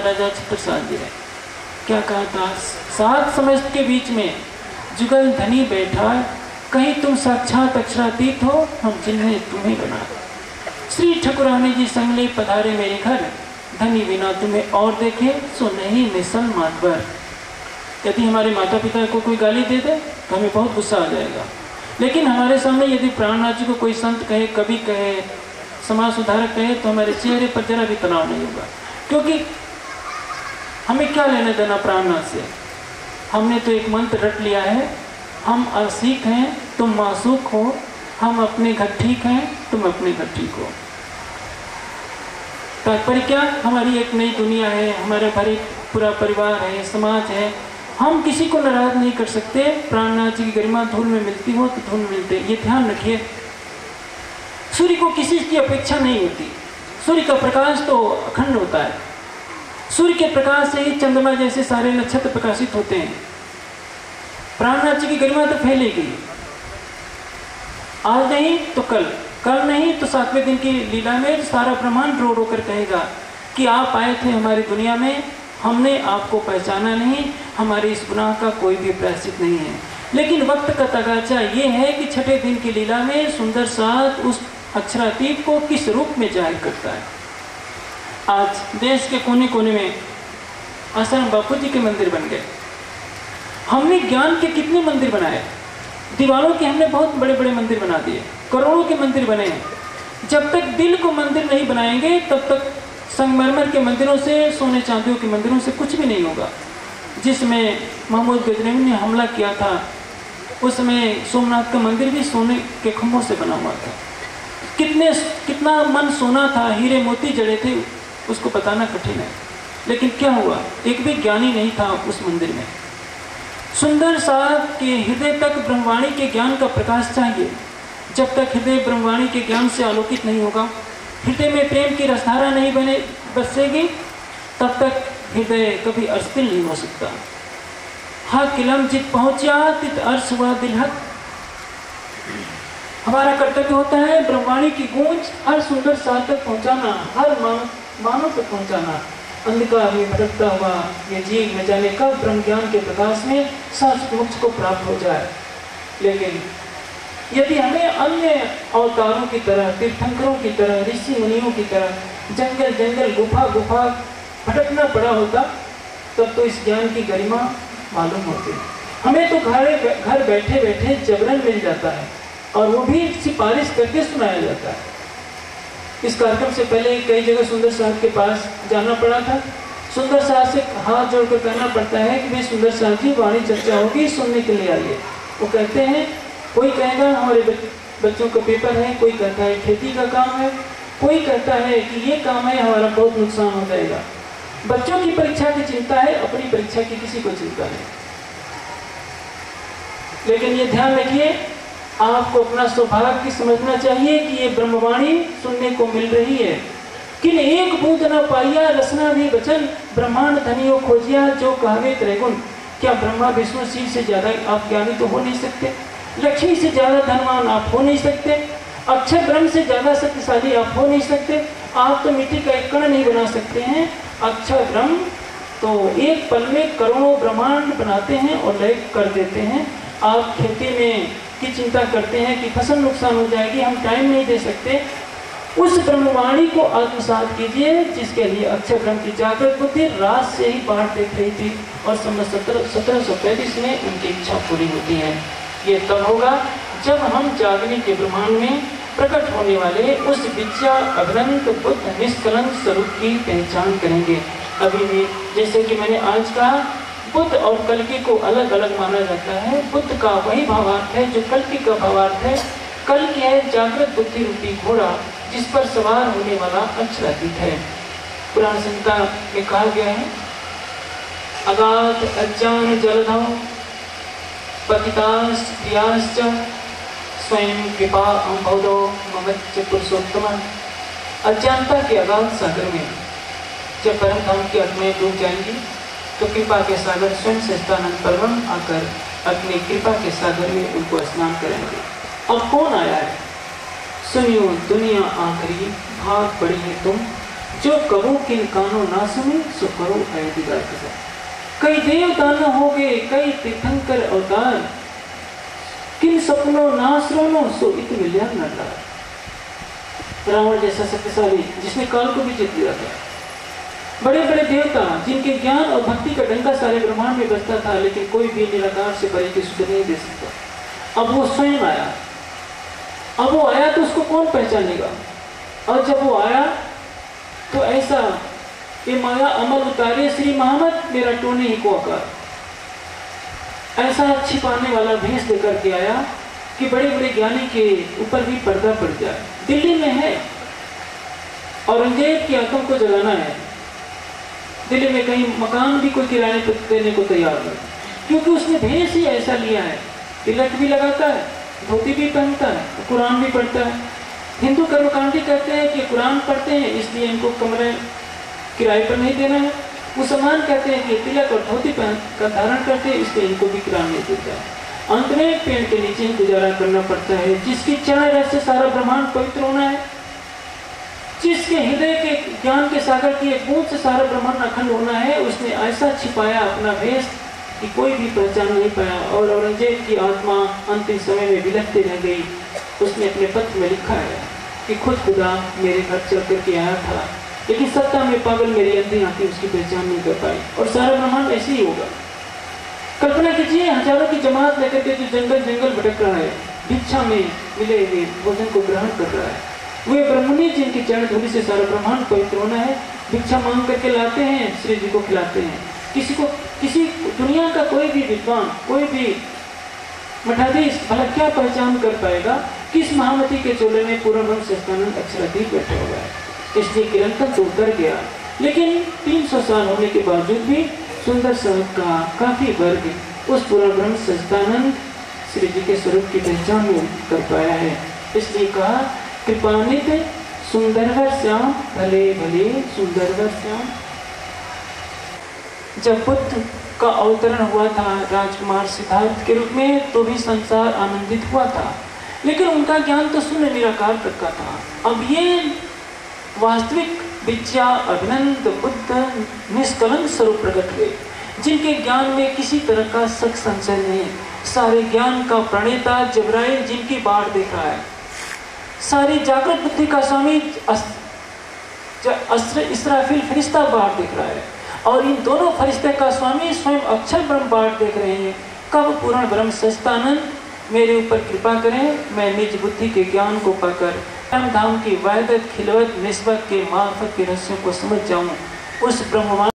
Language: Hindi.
राजा छत्रसाल जी ने क्या कहा था, 7 समस्त के बीच में जुगल धनी बैठा, कहीं तुम साक्षात अक्षरातीत हो, हम जिन्हें तुम्हें बना। श्री ठकुरानी जी संगले पधारे मेरे घर, धनी बिना तुम्हें और देखे सो नहीं मिसल मातबर। यदि हमारे माता पिता को कोई गाली दे दे तो हमें बहुत गुस्सा आ जाएगा, लेकिन हमारे सामने यदि प्राणनाथ जी को कोई संत कहे, कवि कहे, समाज सुधारक कहे तो हमारे चेहरे पर जरा भी तनाव नहीं होगा, क्योंकि हमें क्या लेना देना प्राणनाथ से। हमने तो एक मंत्र रट लिया है, हम असीक हैं तुम मासूक हो, हम अपने घर ठीक हैं तुम अपने घर ठीक हो। तात्पर्य क्या, हमारी एक नई दुनिया है, हमारे भरे पूरा परिवार है, समाज है, हम किसी को नाराज नहीं कर सकते। प्राणनाथ जी की गरिमा धूल में मिलती हो तो धूल मिलते, ये ध्यान रखिए। सूर्य को किसी की अपेक्षा नहीं होती, सूर्य का प्रकाश तो अखंड होता है, सूर्य के प्रकाश से ही चंद्रमा जैसे सारे नक्षत्र प्रकाशित होते हैं। प्राणनाथ जी की गरिमा तो फैलेगी, आज नहीं तो कल, कल नहीं तो 7वें दिन की लीला में सारा ब्रह्मांड रो रो कर कहेगा कि आप आए थे हमारी दुनिया में, हमने आपको पहचाना नहीं, हमारे इस गुनाह का कोई भी प्रायश्चित नहीं है। लेकिन वक्त का तगाचा ये है कि 6ठे दिन की लीला में सुंदर साथ उस अक्षरातीत को किस रूप में जाहिर करता है। आज देश के कोने कोने में आश्रम बापू जी के मंदिर बन गए, हमने ज्ञान के कितने मंदिर बनाए, दीवारों के हमने बहुत बड़े बड़े मंदिर बना दिए, करोड़ों के मंदिर बने हैं। जब तक दिल को मंदिर नहीं बनाएंगे तब तक संगमरमर के मंदिरों से, सोने चांदियों के मंदिरों से कुछ भी नहीं होगा। जिसमें महमूद गजनवी ने हमला किया था उसमें सोमनाथ का मंदिर भी सोने के खंभों से बना हुआ था। कितना मन सोना था, हीरे मोती जड़े थे, उसको बताना कठिन है। लेकिन क्या हुआ, एक भी ज्ञानी नहीं था उस मंदिर में। सुंदर साहब के हृदय तक ब्रह्मवाणी के ज्ञान का प्रकाश चाहिए। जब तक हृदय ब्रह्मवाणी के ज्ञान से आलोकित नहीं होगा, हृदय में प्रेम की रसधारा नहीं बसेगी, तब तक हृदय कभी अर्शदिल नहीं हो सकता। हा किलम जित पहुंचा तित अर्श हुआ दिलहक। हमारा कर्तव्य होता है ब्रह्मवाणी की गूंज हर सुंदर साथ तक पहुंचाना, हर मानव तक पहुंचाना। अंधकार में भटकता हुआ ये जीव न जाने कब ब्रह्म ज्ञान के प्रकाश में सच मोक्ष को प्राप्त हो जाए। लेकिन यदि हमें अन्य अवतारों की तरह, तीर्थंकरों की तरह, ऋषि मुनियों की तरह जंगल जंगल गुफा गुफा भटकना पड़ा होता, तब तो इस ज्ञान की गरिमा मालूम होती। हमें तो घर बैठे बैठे जबरन मिल जाता है, और वो भी सिफारिश करके सुनाया जाता है। इस कार्यक्रम से पहले कई जगह सुंदर साहब के पास जाना पड़ा था। सुंदर साहब से हाथ जोड़कर कहना पड़ता है कि भाई सुंदर साहब जी वाणी चर्चा होगी, सुनने के लिए आइए। वो कहते हैं, कोई कहेगा हमारे बच्चों का पेपर है, कोई कहता है खेती का काम है, कोई कहता है कि ये काम है, हमारा बहुत नुकसान हो जाएगा। बच्चों की परीक्षा की चिंता है, अपनी परीक्षा की किसी को चिंता नहीं। लेकिन ये ध्यान रखिए, आपको अपना सौभाग्य समझना चाहिए कि ये ब्रह्मवाणी सुनने को मिल रही है। किन एक बूंद न पाइया रसना भी वचन, ब्रह्मांड धनियो खोजिया जो कहवे त्रैगुण। क्या ब्रह्मा विष्णु शिव से ज्यादा आप ज्ञानी तो हो नहीं सकते, लक्ष्मी से ज्यादा धनवान आप हो नहीं सकते, अक्षर ब्रह्म से ज्यादा शक्तिशाली आप हो नहीं सकते। आप तो मिट्टी का एक कण नहीं बना सकते हैं, अक्षर ब्रह्म तो एक पल में करोड़ों ब्रह्मांड बनाते हैं और लय कर देते हैं। आप खेती में की चिंता करते हैं कि फसल नुकसान हो जाएगी, हम टाइम नहीं दे सकते। उस ब्रह्मवाणी को आत्मसात कीजिए जिसके लिए अक्षर ब्रह्म की जागृत बुद्धि रात से ही बाढ़ देख रही थी और सन 1735 में उनकी इच्छा पूरी होती है। ये तब होगा जब हम जागने के ब्रह्मांड में प्रकट होने वाले उस विद्या अभ्रंत बुद्ध निष्कलंक स्वरूप की पहचान करेंगे। अभी भी जैसे कि मैंने आज कहा, बुद्ध और कल्कि को अलग अलग माना जाता है। बुद्ध का वही भावार्थ है जो कल्कि का भावार्थ है। कल्कि है जागृत बुद्धि रूपी घोड़ा जिस पर सवार होने वाला अक्षरातीत है। पुराण संहिता में कहा गया है, अगाध अज्ञान जलधौ पतिताश्च प्रियाश्च स्वयं कृपा अम्भोदो ममच्च पुरुषोत्तम। अज्ञानता के अगाध सागर में जब परम धाम की आत्माएं डूब जाएंगी तो कृपा के सागर स्वयं से स्थानंद परम आकर अपनी कृपा के सागर में उनको स्नान करेंगे। अब कौन आया है? सुनियो दुनिया आखिरी, भाग बड़ी है तुम जो कबू किन कानों ना सुनी सो करो है दिगार कसा। कई देव दानव हो गए, कई तीर्थंकर अवतार, किन सपनों नासरोनो सो इत मिलिया नरदार। रावण जैसा शक्तिशाली जिसने काल को भी जीत लिया था, बड़े बड़े देवता जिनके ज्ञान और भक्ति का डंका सारे ब्रह्मांड में बजता था, लेकिन कोई भी निराकार से परे की सुध नहीं दे सकता। अब वो स्वयं आया, अब वो आया तो उसको कौन पहचानेगा। और जब वो आया तो ऐसा ये माया अमल उतारे श्री मोहम्मद मेरा टोने ही को आकार, ऐसा छिपाने वाला भेष लेकर के आया कि बड़े बड़े ज्ञानी के ऊपर भी पर्दा पड़ जाए। दिल्ली में है, औरंगजेब की आत्म को जगाना है। दिल्ली में कहीं मकान भी कोई किराए पर देने को तैयार नहीं, क्योंकि उसने भेष ही ऐसा लिया है। तिलक भी लगाता है, धोती भी पहनता है, कुरान भी पढ़ता है। हिंदू कर्मकांडी कहते हैं कि कुरान पढ़ते हैं इसलिए इनको कमरे किराए पर नहीं देना है। मुसलमान कहते हैं कि तिलक और धोती का धारण करते हैं इसलिए इनको भी किराया नहीं देता है। अंत में पेड़ के नीचे ही गुजारा करना पड़ता है। जिसकी चरण रस से सारा ब्रह्मांड पवित्र होना है, जिसके हृदय के ज्ञान के सागर की एक बूंद से सारा ब्रह्मांड अखंड होना है, उसने ऐसा छिपाया अपना भेष कि कोई भी पहचान नहीं पाया। और औरंगजेब की आत्मा अंतिम समय में विलखती रह गई। उसने अपने पत्र में लिखा है कि खुद खुदा मेरे घर चल करके आया था, लेकिन सत्ता में पागल मेरी अंधी आंखें उसकी पहचान नहीं कर पाई। और सारा ब्रह्मांड ऐसे ही होगा। कल्पना कीजिए, हजारों की जमात लेकर के जो जंगल जंगल भटक रहा है, भिक्षा में मिले हुए भोजन को ग्रहण कर रहा है, वे ब्रह्मणी जिनकी चरण धूलि से सारा ब्रह्मांड पवित्र होना है, भिक्षा मांग करके लाते हैं, श्री जी को खिलाते हैं। किसी दुनिया का कोई भी विद्वान, कोई भी मठाधीश भला क्या पहचान कर पाएगा किस महामती के चोले में पूर्ण ब्रह्म सच्चिदानंद अक्षराधीश बैठा हुआ है। इसलिए किरंतन तो उतर गया, लेकिन 300 साल होने के बावजूद भी सुंदर सहज का काफी वर्ग उस पूर्ण ब्रह्म सच्चिदानंद श्री जी के स्वरूप की पहचान नहीं कर पाया है। इसलिए कहा कृपान्वित सुंदरवर श्याम भले भले सुंदरवर श्याम। जब बुद्ध का अवतरण हुआ था राजकुमार सिद्धार्थ के रूप में, तो भी संसार आनंदित हुआ था, लेकिन उनका ज्ञान तो शून्य निराकार तक का था। अब ये वास्तविक विद्या अभिनंद बुद्ध निष्कलंक स्वरूप प्रकट हुए, जिनके ज्ञान में किसी तरह का शक संशय नहीं। सारे ज्ञान का प्रणेता जबराइल जिनकी बाढ़ देख रहा है, सारी जागृत बुद्धि का स्वामी इसराफिल फरिश्ता बाढ़ देख रहा है, और इन दोनों फरिश्ते का स्वामी स्वयं अक्षर ब्रह्म बाढ़ देख रहे हैं। कब पूर्ण ब्रह्म सच्चिदानंद मेरे ऊपर कृपा करें, मैं निज बुद्धि के ज्ञान को पाकर परम धाम की वहदत खिलवत निस्बत के मार्फत के रहस्यों को समझ जाऊं। उस ब्रह्म